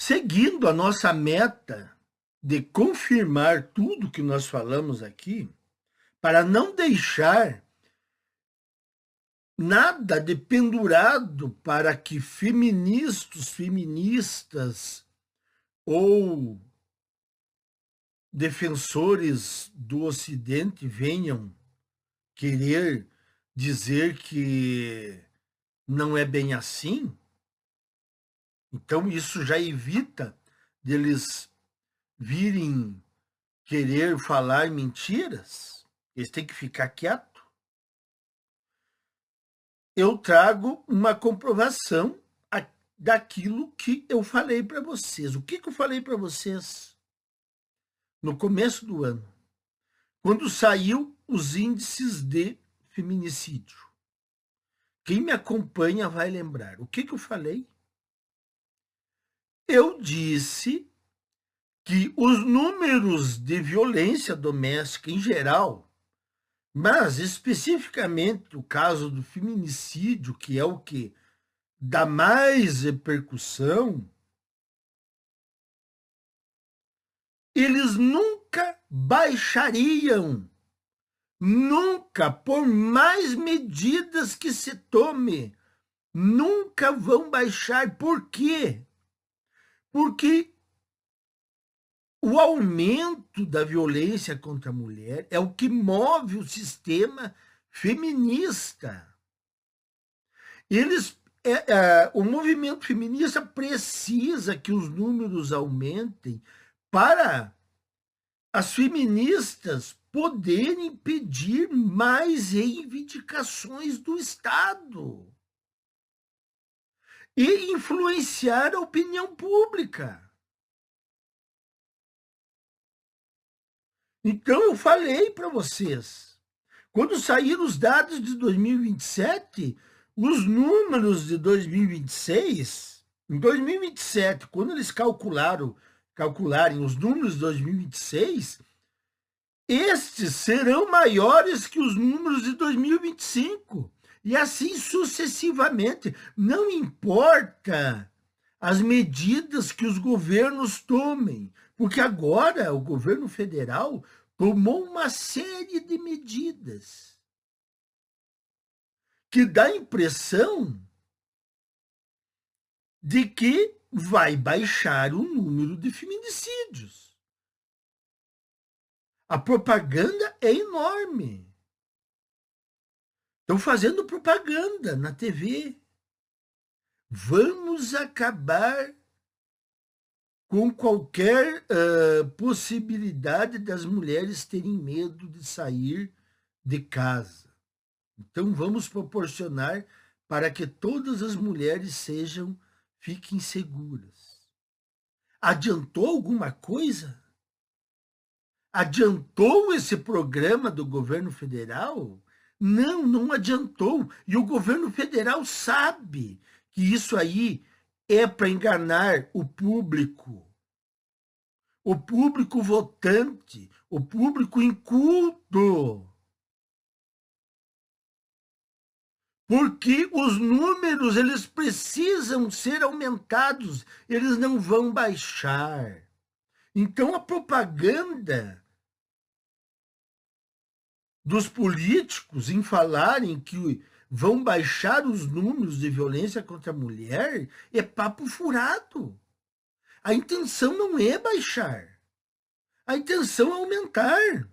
Seguindo a nossa meta de confirmar tudo que nós falamos aqui, para não deixar nada dependurado para que feministas ou defensores do Ocidente venham querer dizer que não é bem assim. Então, isso já evita deles virem querer falar mentiras. Eles têm que ficar quietos. Eu trago uma comprovação daquilo que eu falei para vocês. O que eu falei para vocês no começo do ano, quando saiu os índices de feminicídio? Quem me acompanha vai lembrar. O que eu falei? Eu disse que os números de violência doméstica em geral, mas especificamente o caso do feminicídio, que é o que dá mais repercussão, eles nunca baixariam, nunca, por mais medidas que se tome, nunca vão baixar. Por quê? Porque o aumento da violência contra a mulher é o que move o sistema feminista. O movimento feminista precisa que os números aumentem para as feministas poderem pedir mais reivindicações do Estado e influenciar a opinião pública. Então, eu falei para vocês, quando saíram os dados de 2027, os números de 2026, em 2027, quando eles calcularem os números de 2026, estes serão maiores que os números de 2025, e assim sucessivamente. Não importa as medidas que os governos tomem, porque agora o governo federal tomou uma série de medidas que dá a impressão de que vai baixar o número de feminicídios. A propaganda é enorme. Estão fazendo propaganda na TV. Vamos acabar com qualquer possibilidade das mulheres terem medo de sair de casa. Então, vamos proporcionar para que todas as mulheres fiquem seguras. Adiantou alguma coisa? Adiantou esse programa do governo federal? Não, não adiantou. E o governo federal sabe que isso aí é para enganar o público votante, o público inculto. Porque os números, eles precisam ser aumentados, eles não vão baixar. Então, a propaganda dos políticos em falarem que vão baixar os números de violência contra a mulher é papo furado. A intenção não é baixar. A intenção é aumentar.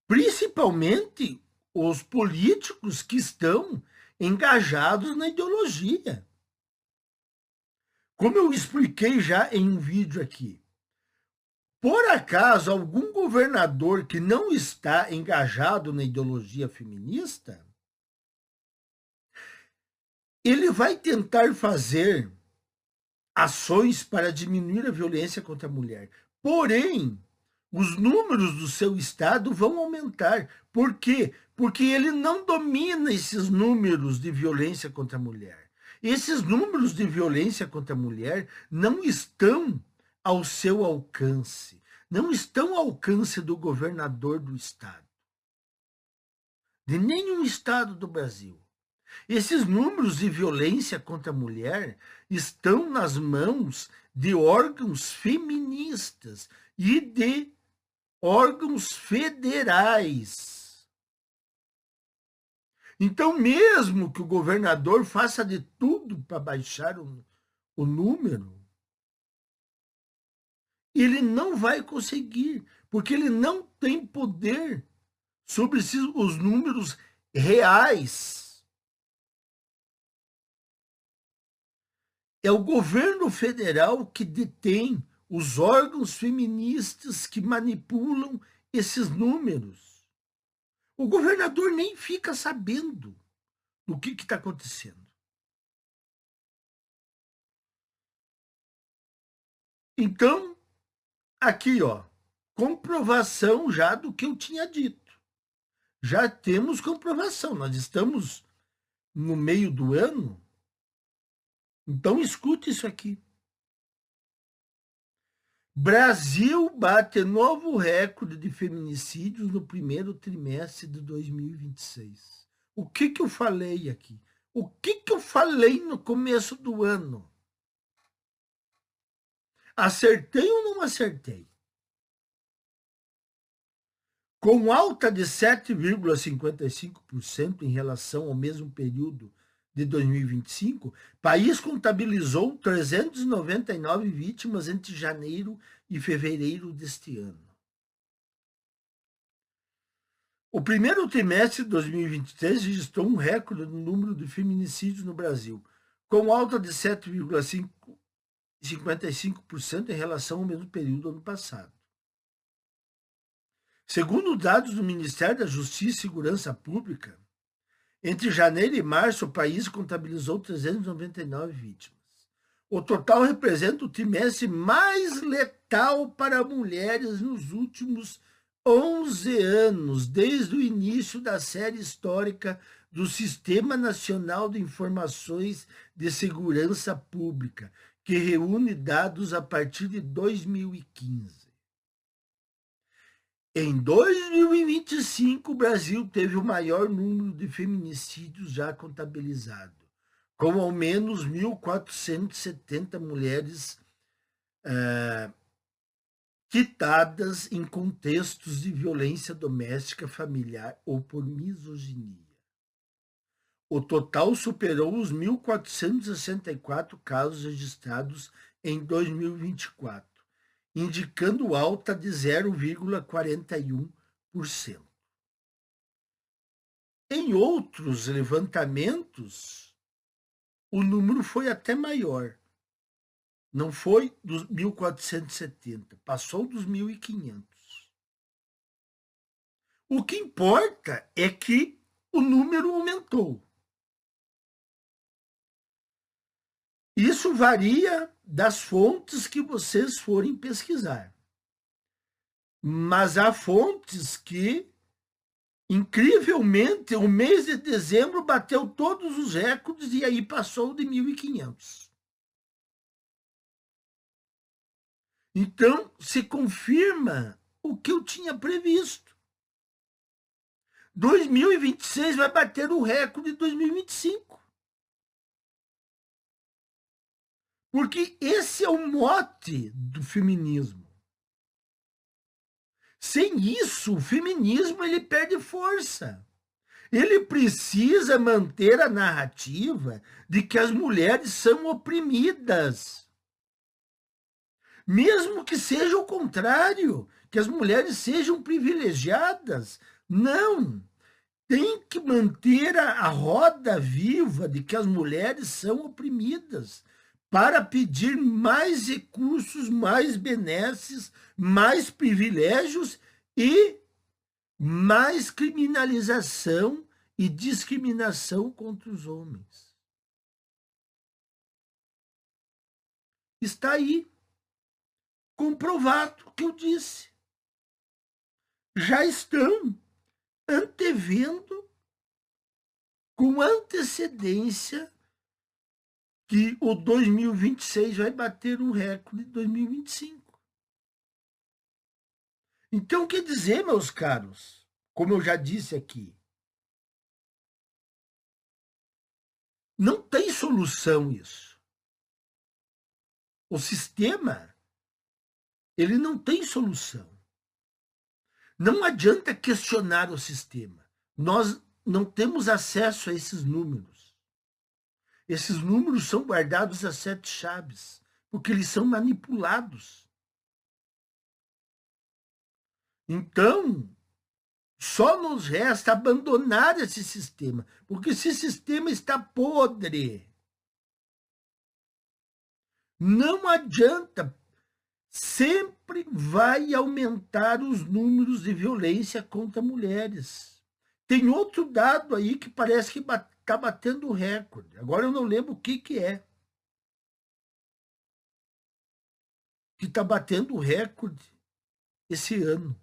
Principalmente os políticos que estão engajados na ideologia. Como eu expliquei já em um vídeo aqui, por acaso algum governador que não está engajado na ideologia feminista, ele vai tentar fazer ações para diminuir a violência contra a mulher. Porém, os números do seu estado vão aumentar. Por quê? Porque ele não domina esses números de violência contra a mulher. Esses números de violência contra a mulher não estão ao seu alcance, não estão ao alcance do governador do estado, de nenhum estado do Brasil. Esses números de violência contra a mulher estão nas mãos de órgãos feministas e de órgãos federais. Então, mesmo que o governador faça de tudo para baixar o número, ele não vai conseguir, porque ele não tem poder sobre os números reais. É o governo federal que detém os órgãos feministas que manipulam esses números. O governador nem fica sabendo do que está acontecendo. Então, aqui, ó, comprovação já do que eu tinha dito. Já temos comprovação. Nós estamos no meio do ano. Então, escute isso aqui. Brasil bate novo recorde de feminicídios no primeiro trimestre de 2026. O que eu falei aqui? O que eu falei no começo do ano? Acertei ou não acertei? Com alta de 7,55% em relação ao mesmo período de 2025, o país contabilizou 399 vítimas entre janeiro e fevereiro deste ano. O primeiro trimestre de 2023 registrou um recorde no número de feminicídios no Brasil, com alta de 7,55% em relação ao mesmo período do ano passado. Segundo dados do Ministério da Justiça e Segurança Pública, entre janeiro e março o país contabilizou 399 vítimas. O total representa o trimestre mais letal para mulheres nos últimos 11 anos, desde o início da série histórica do Sistema Nacional de Informações de Segurança Pública, que reúne dados a partir de 2015. Em 2025, o Brasil teve o maior número de feminicídios já contabilizado, com ao menos 1.470 mulheres quitadas em contextos de violência doméstica, familiar ou por misoginia. O total superou os 1.464 casos registrados em 2024. Indicando alta de 0,41%. Em outros levantamentos, o número foi até maior. Não foi dos 1.470, passou dos 1.500. O que importa é que o número aumentou. Isso varia das fontes que vocês forem pesquisar. Mas há fontes que, incrivelmente, o mês de dezembro bateu todos os recordes e aí passou de 1.500. Então, se confirma o que eu tinha previsto. 2026 vai bater o recorde de 2025. Porque esse é o mote do feminismo. Sem isso, o feminismo ele perde força. Ele precisa manter a narrativa de que as mulheres são oprimidas. Mesmo que seja o contrário, que as mulheres sejam privilegiadas. Não. Tem que manter a roda viva de que as mulheres são oprimidas, para pedir mais recursos, mais benesses, mais privilégios e mais criminalização e discriminação contra os homens. Está aí, comprovado o que eu disse. Já estão antevendo com antecedência que o 2026 vai bater o recorde de 2025. Então, quer dizer, meus caros, como eu já disse aqui, Não tem solução isso. O sistema, ele não tem solução. Não adianta questionar o sistema. Nós não temos acesso a esses números. Esses números são guardados a 7 chaves, porque eles são manipulados. Então, só nos resta abandonar esse sistema, porque esse sistema está podre. Não adianta, sempre vai aumentar os números de violência contra mulheres. Tem outro dado aí que parece que está batendo o recorde. Agora eu não lembro o que é. Que está batendo o recorde esse ano.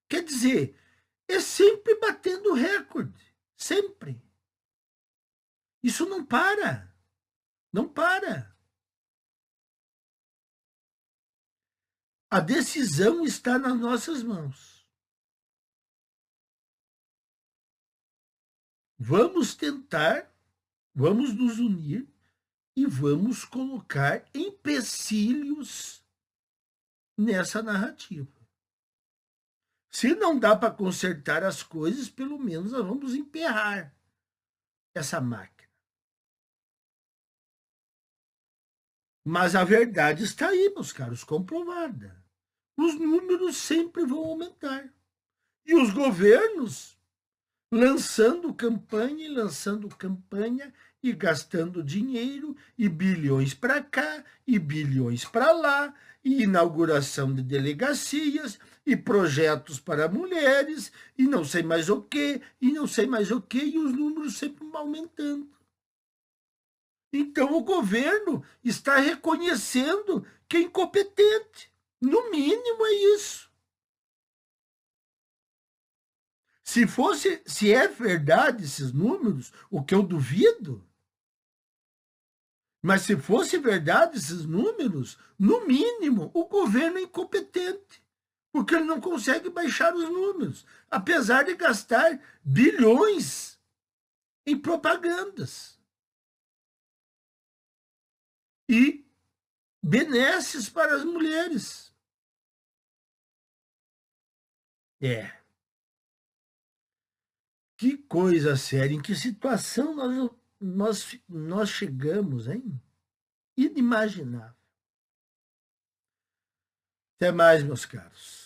Quer dizer, é sempre batendo recorde. Sempre. Isso não para. Não para. A decisão está nas nossas mãos. Vamos tentar, vamos nos unir e vamos colocar empecilhos nessa narrativa. Se não dá para consertar as coisas, pelo menos nós vamos emperrar essa máquina. Mas a verdade está aí, meus caros, comprovada. Os números sempre vão aumentar. E os governos lançando campanha e gastando dinheiro, e bilhões para cá, e bilhões para lá, e inauguração de delegacias, e projetos para mulheres, e não sei mais o quê, e não sei mais o quê, e os números sempre aumentando. Então o governo está reconhecendo que é incompetente. No mínimo é isso. Se é verdade esses números, o que eu duvido, mas se fosse verdade esses números, no mínimo o governo é incompetente, porque ele não consegue baixar os números, apesar de gastar bilhões em propagandas e benesses para as mulheres. Que coisa séria, em que situação nós chegamos, hein? Inimaginável. Até mais, meus caros.